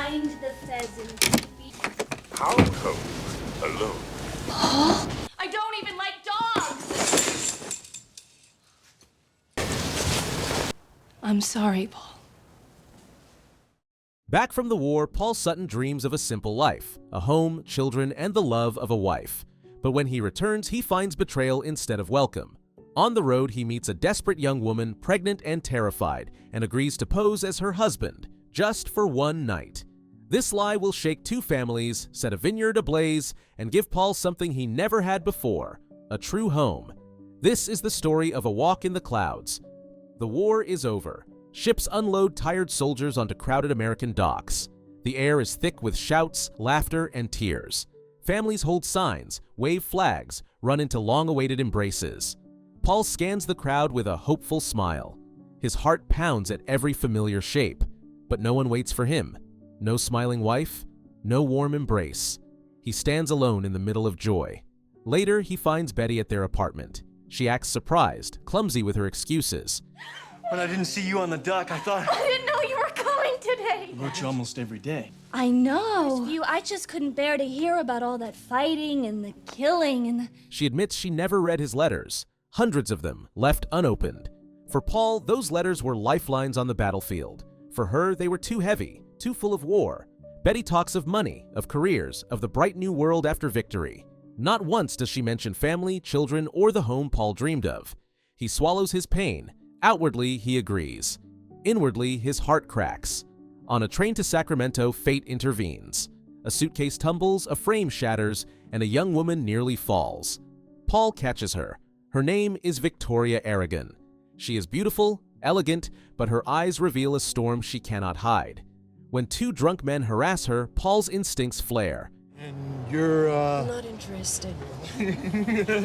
Mind the pheasant. How come alone? Paul? I don't even like dogs! I'm sorry, Paul. Back from the war, Paul Sutton dreams of a simple life, a home, children, and the love of a wife. But when he returns, he finds betrayal instead of welcome. On the road, he meets a desperate young woman, pregnant and terrified, and agrees to pose as her husband, just for one night. This lie will shake two families, set a vineyard ablaze, and give Paul something he never had before, a true home. This is the story of a walk in the clouds. The war is over. Ships unload tired soldiers onto crowded American docks. The air is thick with shouts, laughter, and tears. Families hold signs, wave flags, run into long-awaited embraces. Paul scans the crowd with a hopeful smile. His heart pounds at every familiar shape, but no one waits for him. No smiling wife, no warm embrace. He stands alone in the middle of joy. Later, he finds Betty at their apartment. She acts surprised, clumsy with her excuses. When I didn't see you on the dock, I thought... I didn't know you were coming today. I wrote you almost every day. I know. I just couldn't bear to hear about all that fighting and the killing and the... She admits she never read his letters, hundreds of them left unopened. For Paul, those letters were lifelines on the battlefield. For her, they were too heavy, too full of war. Betty talks of money, of careers, of the bright new world after victory. Not once does she mention family, children, or the home Paul dreamed of. He swallows his pain. Outwardly, he agrees. Inwardly, his heart cracks. On a train to Sacramento, fate intervenes. A suitcase tumbles, a frame shatters, and a young woman nearly falls. Paul catches her. Her name is Victoria Aragon. She is beautiful, elegant, but her eyes reveal a storm she cannot hide. When two drunk men harass her, Paul's instincts flare. And you're, I'm not interested.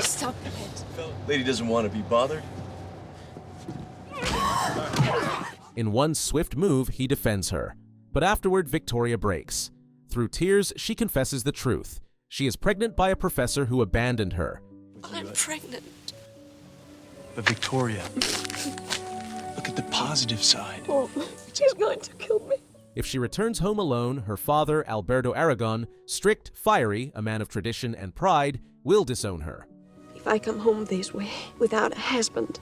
Stop it. Lady doesn't want to be bothered. In one swift move, he defends her. But afterward, Victoria breaks. Through tears, she confesses the truth. She is pregnant by a professor who abandoned her. I'm pregnant. But Victoria, look at the positive side. Oh, she's going to kill me. If she returns home alone, her father, Alberto Aragon, strict, fiery, a man of tradition and pride, will disown her. If I come home this way, without a husband,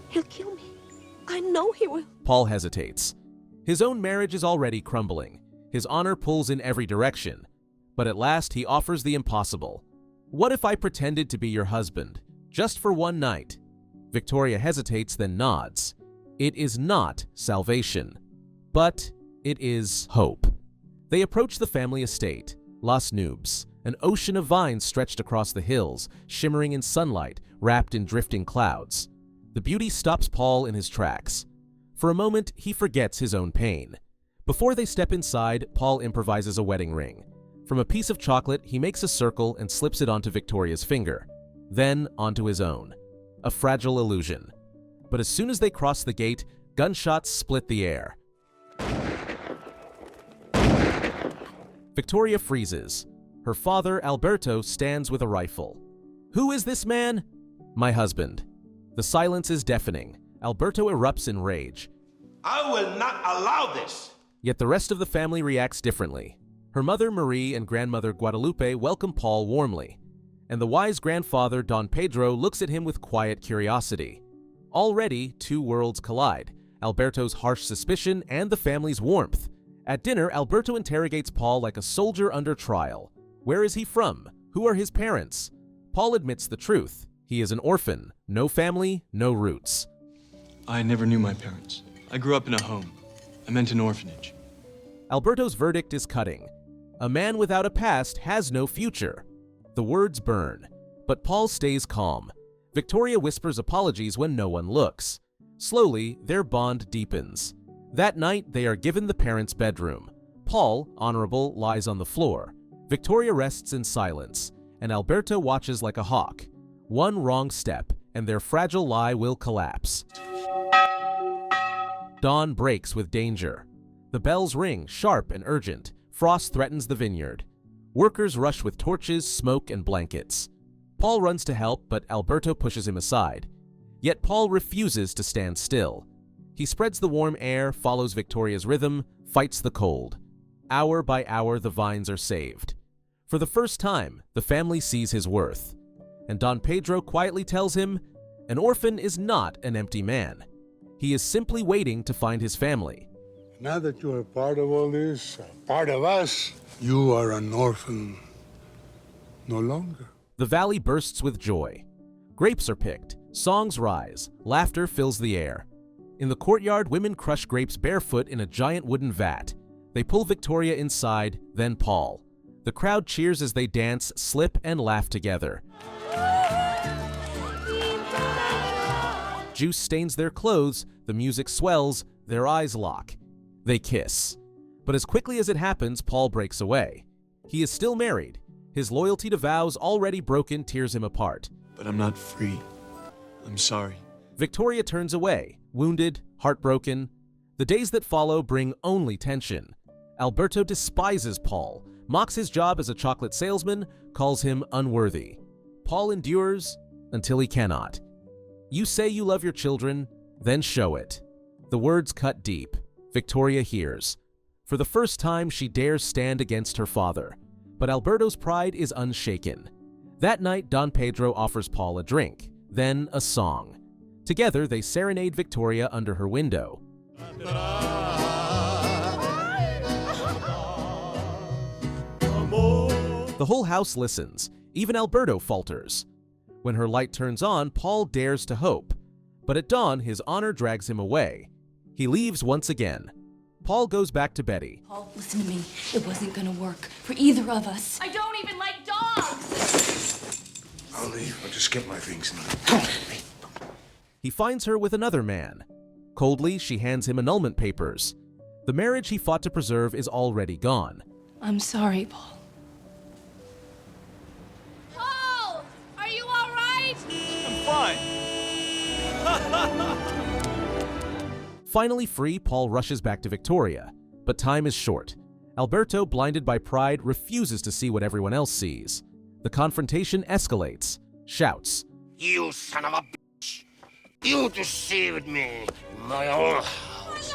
he'll kill me. I know he will. Paul hesitates. His own marriage is already crumbling. His honor pulls in every direction. But at last he offers the impossible. What if I pretended to be your husband, just for one night? Victoria hesitates, then nods. It is not salvation, but it is hope. They approach the family estate, Las Nubes, an ocean of vines stretched across the hills, shimmering in sunlight, wrapped in drifting clouds. The beauty stops Paul in his tracks. For a moment, he forgets his own pain. Before they step inside, Paul improvises a wedding ring. From a piece of chocolate, he makes a circle and slips it onto Victoria's finger, then onto his own. A fragile illusion. But as soon as they cross the gate, gunshots split the air. Victoria freezes. Her father, Alberto, stands with a rifle. Who is this man? My husband. The silence is deafening. Alberto erupts in rage. I will not allow this. Yet the rest of the family reacts differently. Her mother, Marie, and grandmother, Guadalupe, welcome Paul warmly. And the wise grandfather, Don Pedro, looks at him with quiet curiosity. Already, two worlds collide, Alberto's harsh suspicion and the family's warmth. At dinner, Alberto interrogates Paul like a soldier under trial. Where is he from? Who are his parents? Paul admits the truth. He is an orphan, no family, no roots. I never knew my parents. I grew up in a home. I meant an orphanage. Alberto's verdict is cutting. A man without a past has no future. The words burn, but Paul stays calm. Victoria whispers apologies when no one looks. Slowly, their bond deepens. That night, they are given the parents' bedroom. Paul, honorable, lies on the floor. Victoria rests in silence, and Alberto watches like a hawk. One wrong step, and their fragile lie will collapse. Dawn breaks with danger. The bells ring, sharp and urgent. Frost threatens the vineyard. Workers rush with torches, smoke, and blankets. Paul runs to help, but Alberto pushes him aside. Yet Paul refuses to stand still. He spreads the warm air, follows Victoria's rhythm, fights the cold. Hour by hour, the vines are saved. For the first time, the family sees his worth. And Don Pedro quietly tells him, an orphan is not an empty man. He is simply waiting to find his family. Now that you are part of all this, a part of us, you are an orphan no longer. The valley bursts with joy. Grapes are picked, songs rise, laughter fills the air. In the courtyard, women crush grapes barefoot in a giant wooden vat. They pull Victoria inside, then Paul. The crowd cheers as they dance, slip, and laugh together. Juice stains their clothes, the music swells, their eyes lock. They kiss. But as quickly as it happens, Paul breaks away. He is still married. His loyalty to vows already broken tears him apart. But I'm not free. I'm sorry. Victoria turns away, wounded, heartbroken. The days that follow bring only tension. Alberto despises Paul, mocks his job as a chocolate salesman, calls him unworthy. Paul endures until he cannot. You say you love your children, then show it. The words cut deep. Victoria hears. For the first time, she dares stand against her father. But Alberto's pride is unshaken. That night, Don Pedro offers Paul a drink, then a song. Together, they serenade Victoria under her window. The whole house listens. Even Alberto falters. When her light turns on, Paul dares to hope. But at dawn, his honor drags him away. He leaves once again. Paul goes back to Betty. Paul, listen to me. It wasn't gonna work for either of us. I don't even like dogs! I'll leave. I'll just get my things now. He finds her with another man. Coldly, she hands him annulment papers. The marriage he fought to preserve is already gone. I'm sorry, Paul. Paul! Are you all right? I'm fine. Finally free, Paul rushes back to Victoria. But time is short. Alberto, blinded by pride, refuses to see what everyone else sees. The confrontation escalates. Shouts. You son of a bitch! You deceived me in my own house.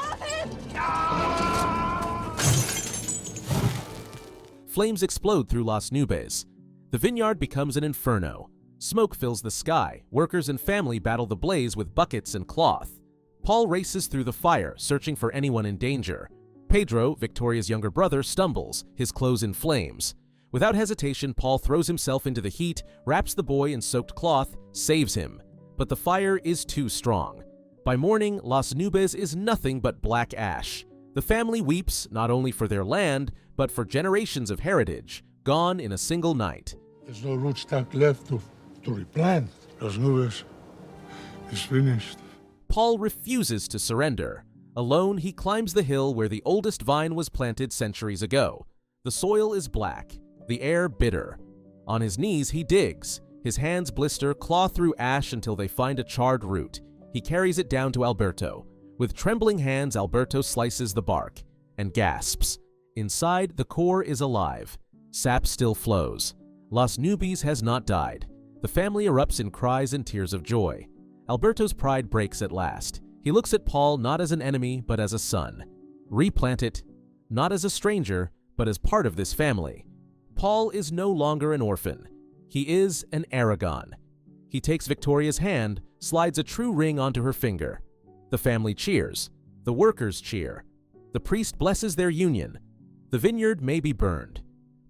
Flames explode through Las Nubes. The vineyard becomes an inferno. Smoke fills the sky. Workers and family battle the blaze with buckets and cloth. Paul races through the fire, searching for anyone in danger. Pedro, Victoria's younger brother, stumbles, his clothes in flames. Without hesitation, Paul throws himself into the heat, wraps the boy in soaked cloth, saves him. But the fire is too strong. By morning, Las Nubes is nothing but black ash. The family weeps not only for their land, but for generations of heritage, gone in a single night. There's no rootstock left to replant. Las Nubes is finished. Paul refuses to surrender. Alone, he climbs the hill where the oldest vine was planted centuries ago. The soil is black, the air bitter. On his knees, he digs. His hands blister, claw through ash until they find a charred root. He carries it down to Alberto. With trembling hands, Alberto slices the bark and gasps. Inside, the core is alive. Sap still flows. Las Nubes has not died. The family erupts in cries and tears of joy. Alberto's pride breaks at last. He looks at Paul not as an enemy, but as a son. Replant it, not as a stranger, but as part of this family. Paul is no longer an orphan. He is an Aragon. He takes Victoria's hand, slides a true ring onto her finger. The family cheers. The workers cheer. The priest blesses their union. The vineyard may be burned,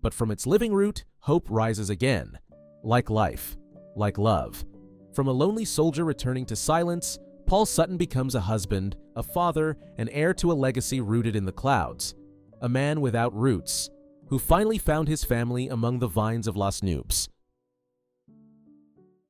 but from its living root, hope rises again. Like life, like love. From a lonely soldier returning to silence, Paul Sutton becomes a husband, a father, an heir to a legacy rooted in the clouds. A man without roots, who finally found his family among the vines of Las Nubes.